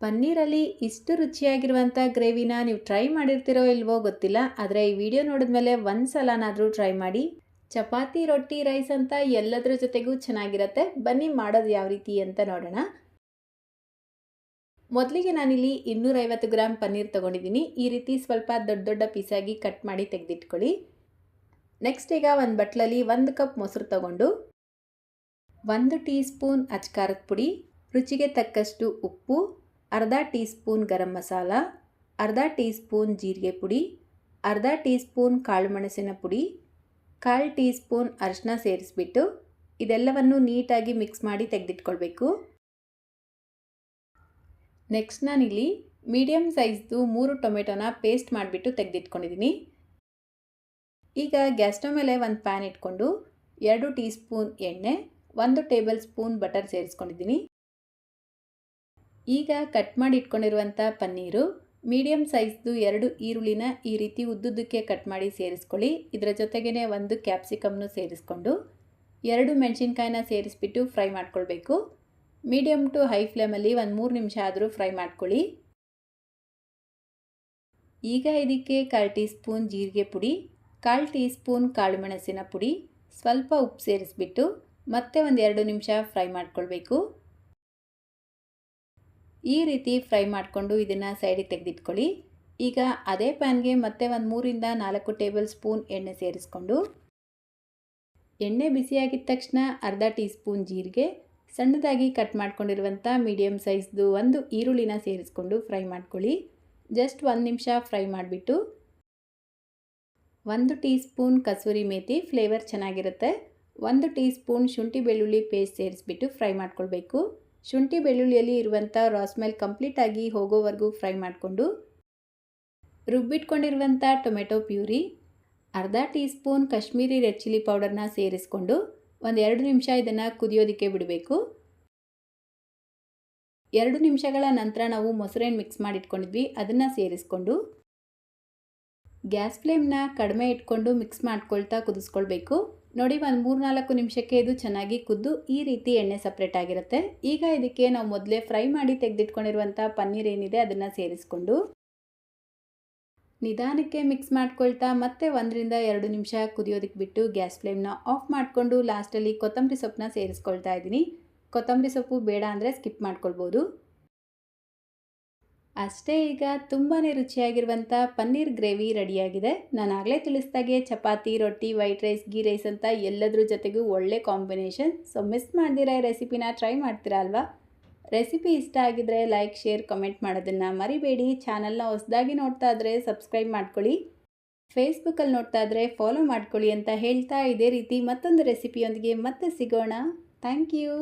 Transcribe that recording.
ಪನ್ನೀರಲ್ಲಿ ಇಷ್ಟು ರುಚಿಯಾಗಿರುವಂಥ ಗ್ರೇವಿನ ನೀವು ಟ್ರೈ ಮಾಡಿರ್ತೀರೋ ಇಲ್ವೋ ಗೊತ್ತಿಲ್ಲ, ಆದರೆ ಈ ವಿಡಿಯೋ ನೋಡಿದ್ಮೇಲೆ ಒಂದು ಸಲನಾದರೂ ಟ್ರೈ ಮಾಡಿ. ಚಪಾತಿ, ರೊಟ್ಟಿ, ರೈಸ್ ಅಂತ ಎಲ್ಲದರ ಜೊತೆಗೂ ಚೆನ್ನಾಗಿರುತ್ತೆ. ಬನ್ನಿ ಮಾಡೋದು ಯಾವ ರೀತಿ ಅಂತ ನೋಡೋಣ. ಮೊದಲಿಗೆ ನಾನಿಲ್ಲಿ 250 ಗ್ರಾಮ್ ಪನ್ನೀರ್ ತೊಗೊಂಡಿದ್ದೀನಿ. ಈ ರೀತಿ ಸ್ವಲ್ಪ ದೊಡ್ಡ ದೊಡ್ಡ ಪೀಸಾಗಿ ಕಟ್ ಮಾಡಿ ತೆಗೆದಿಟ್ಕೊಳ್ಳಿ. ನೆಕ್ಸ್ಟ್ ಈಗ ಒಂದು ಬಟ್ಲಲ್ಲಿ 1 ಕಪ್ ಮೊಸರು ತಗೊಂಡು 1 ಟೀ ಸ್ಪೂನ್ ಅಚ್ಕಾರದ ಪುಡಿ, ರುಚಿಗೆ ತಕ್ಕಷ್ಟು ಉಪ್ಪು, ಅರ್ಧ ಟೀ ಸ್ಪೂನ್ ಗರಂ ಮಸಾಲ, ಅರ್ಧ ಟೀ ಸ್ಪೂನ್ ಜೀರಿಗೆ ಪುಡಿ, ಅರ್ಧ ಟೀ ಸ್ಪೂನ್ ಕಾಳು ಮೆಣಸಿನ ಪುಡಿ, 1/4 ಟೀ ಸ್ಪೂನ್ ಅರಿಶಿನ ಸೇರಿಸ್ಬಿಟ್ಟು ಇದೆಲ್ಲವನ್ನು ನೀಟಾಗಿ ಮಿಕ್ಸ್ ಮಾಡಿ ತೆಗೆದಿಟ್ಕೊಳ್ಬೇಕು. ನೆಕ್ಸ್ಟ್ ನಾನಿಲ್ಲಿ ಮೀಡಿಯಮ್ ಸೈಜ್ದು 3 ಟೊಮೆಟೊನ ಪೇಸ್ಟ್ ಮಾಡಿಬಿಟ್ಟು ತೆಗೆದಿಟ್ಕೊಂಡಿದ್ದೀನಿ. ಈಗ ಗ್ಯಾಸ್ ಸ್ಟವ್ ಮೇಲೆ ಒಂದು ಪ್ಯಾನ್ ಇಟ್ಕೊಂಡು 2 ಟೀ ಸ್ಪೂನ್ ಎಣ್ಣೆ, 1 ಟೇಬಲ್ ಸ್ಪೂನ್ ಬಟರ್ ಸೇರಿಸ್ಕೊಂಡಿದ್ದೀನಿ. ಈಗ ಕಟ್ ಮಾಡಿ ಇಟ್ಕೊಂಡಿರುವಂಥ ಪನ್ನೀರು, ಮೀಡಿಯಮ್ ಸೈಜ್ದು 2 ಈರುಳ್ಳಿನ ಈ ರೀತಿ ಉದ್ದುದ್ದಕ್ಕೆ ಕಟ್ ಮಾಡಿ ಸೇರಿಸ್ಕೊಳ್ಳಿ. ಇದರ ಜೊತೆಗೇ 1 ಕ್ಯಾಪ್ಸಿಕಮ್ನು ಸೇರಿಸ್ಕೊಂಡು 2 ಮೆಣಸಿನ್ಕಾಯಿನ ಸೇರಿಸ್ಬಿಟ್ಟು ಫ್ರೈ ಮಾಡ್ಕೊಳ್ಬೇಕು. ಮೀಡಿಯಮ್ ಟು ಹೈ ಫ್ಲೇಮಲ್ಲಿ ಒಂದು 3 ನಿಮಿಷ ಆದರೂ ಫ್ರೈ ಮಾಡ್ಕೊಳ್ಳಿ. ಈಗ ಇದಕ್ಕೆ 1/4 ಟೀ ಸ್ಪೂನ್ ಜೀರಿಗೆ ಪುಡಿ, 1/4 ಟೀ ಸ್ಪೂನ್ ಕಾಳು ಮೆಣಸಿನ ಪುಡಿ, ಸ್ವಲ್ಪ ಉಪ್ಪು ಸೇರಿಸ್ಬಿಟ್ಟು ಮತ್ತೆ ಒಂದು 2 ನಿಮಿಷ ಫ್ರೈ ಮಾಡ್ಕೊಳ್ಬೇಕು. ಈ ರೀತಿ ಫ್ರೈ ಮಾಡಿಕೊಂಡು ಇದನ್ನು ಸೈಡಿಗೆ ತೆಗೆದಿಟ್ಕೊಳ್ಳಿ. ಈಗ ಅದೇ ಪ್ಯಾನ್ಗೆ ಮತ್ತೆ ಒಂದು 3 ರಿಂದ 4 ಟೇಬಲ್ ಸ್ಪೂನ್ ಎಣ್ಣೆ ಸೇರಿಸ್ಕೊಂಡು, ಎಣ್ಣೆ ಬಿಸಿಯಾಗಿದ ತಕ್ಷಣ ಅರ್ಧ ಟೀ ಸ್ಪೂನ್ ಜೀರಿಗೆ, ಸಣ್ಣದಾಗಿ ಕಟ್ ಮಾಡ್ಕೊಂಡಿರುವಂಥ ಮೀಡಿಯಮ್ ಸೈಜ್ದು 1 ಈರುಳ್ಳಿನ ಸೇರಿಸ್ಕೊಂಡು ಫ್ರೈ ಮಾಡ್ಕೊಳ್ಳಿ. ಜಸ್ಟ್ 1 ನಿಮಿಷ ಫ್ರೈ ಮಾಡಿಬಿಟ್ಟು 1 tea spoon kasuri methi, flavour ಚೆನ್ನಾಗಿರುತ್ತೆ, 1 ಟೀ ಸ್ಪೂನ್ ಶುಂಠಿ ಬೆಳ್ಳುಳ್ಳಿ ಪೇಸ್ಟ್ ಸೇರಿಸ್ಬಿಟ್ಟು ಫ್ರೈ ಮಾಡ್ಕೊಳ್ಬೇಕು. ಶುಂಠಿ ಬೆಳ್ಳುಳ್ಳಿಯಲ್ಲಿ ಇರುವಂಥ ರಾ ಸ್ಮೆಲ್ ಕಂಪ್ಲೀಟಾಗಿ ಹೋಗೋವರೆಗೂ ಫ್ರೈ ಮಾಡಿಕೊಂಡು ರುಬ್ಬಿಟ್ಕೊಂಡಿರುವಂಥ ಟೊಮೆಟೊ ಪ್ಯೂರಿ, ಅರ್ಧ teaspoon Kashmiri red chilli ಪೌಡರ್ನ ಸೇರಿಸ್ಕೊಂಡು ಒಂದು 2 ನಿಮಿಷ ಇದನ್ನು ಕುದಿಯೋದಕ್ಕೆ ಬಿಡಬೇಕು. 2 ನಿಮಿಷಗಳ ನಂತರ ನಾವು ಮೊಸರೇನು ಮಿಕ್ಸ್ ಮಾಡಿಟ್ಕೊಂಡಿದ್ವಿ ಅದನ್ನು ಸೇರಿಸ್ಕೊಂಡು ಗ್ಯಾಸ್ ಫ್ಲೇಮ್ನ ಕಡಿಮೆ ಇಟ್ಕೊಂಡು ಮಿಕ್ಸ್ ಮಾಡ್ಕೊಳ್ತಾ ಕುದಿಸ್ಕೊಳ್ಬೇಕು. ನೋಡಿ, ಒಂದು 3-4 ನಿಮಿಷಕ್ಕೆ ಇದು ಚೆನ್ನಾಗಿ ಕುದ್ದು ಈ ರೀತಿ ಎಣ್ಣೆ ಸಪ್ರೇಟ್ ಆಗಿರುತ್ತೆ. ಈಗ ಇದಕ್ಕೆ ನಾವು ಮೊದಲೇ ಫ್ರೈ ಮಾಡಿ ತೆಗೆದಿಟ್ಕೊಂಡಿರುವಂಥ ಪನ್ನೀರ್ ಏನಿದೆ ಅದನ್ನು ಸೇರಿಸ್ಕೊಂಡು ನಿಧಾನಕ್ಕೆ ಮಿಕ್ಸ್ ಮಾಡ್ಕೊಳ್ತಾ ಮತ್ತೆ 1 ರಿಂದ 2 ನಿಮಿಷ ಕುದಿಯೋದಕ್ಕೆ ಬಿಟ್ಟು ಗ್ಯಾಸ್ ಫ್ಲೇಮ್ನ ಆಫ್ ಮಾಡಿಕೊಂಡು ಲಾಸ್ಟಲ್ಲಿ ಕೊತ್ತಂಬರಿ ಸೊಪ್ಪನ್ನ ಸೇರಿಸ್ಕೊಳ್ತಾ ಇದ್ದೀನಿ. ಕೊತ್ತಂಬರಿ ಸೊಪ್ಪು ಬೇಡ ಅಂದರೆ ಸ್ಕಿಪ್ ಮಾಡ್ಕೊಳ್ಬೋದು. ಅಷ್ಟೇ, ಈಗ ತುಂಬಾ ರುಚಿಯಾಗಿರುವಂಥ ಪನ್ನೀರ್ ಗ್ರೇವಿ ರೆಡಿಯಾಗಿದೆ. ನಾನು ಆಗಲೇ ತಿಳಿಸ್ದಾಗೆ ಚಪಾತಿ, ರೊಟ್ಟಿ, ವೈಟ್ ರೈಸ್, ಗೀ ರೈಸ್ ಅಂತ ಎಲ್ಲದ್ರ ಜೊತೆಗೂ ಒಳ್ಳೆ ಕಾಂಬಿನೇಷನ್. ಸೊ ಮಿಸ್ ಮಾಡ್ದಿರ ಈ ರೆಸಿಪಿನ ಟ್ರೈ ಮಾಡ್ತೀರಾ ಅಲ್ವಾ? ರೆಸಿಪಿ ಇಷ್ಟ ಆಗಿದ್ರೆ ಲೈಕ್, ಶೇರ್, ಕಮೆಂಟ್ ಮಾಡೋದನ್ನು ಮರಿಬೇಡಿ. ಚಾನಲ್ನ ಹೊಸದಾಗಿ ನೋಡ್ತಾ ಇದ್ದರೆ ಸಬ್ಸ್ಕ್ರೈಬ್ ಮಾಡ್ಕೊಳ್ಳಿ. ಫೇಸ್ಬುಕ್ಕಲ್ಲಿ ನೋಡ್ತಾ ಇದ್ದರೆ ಫಾಲೋ ಮಾಡ್ಕೊಳ್ಳಿ ಅಂತ ಹೇಳ್ತಾ ಇದೇ ರೀತಿ ಮತ್ತೊಂದು ರೆಸಿಪಿಯೊಂದಿಗೆ ಮತ್ತೆ ಸಿಗೋಣ. Thank you.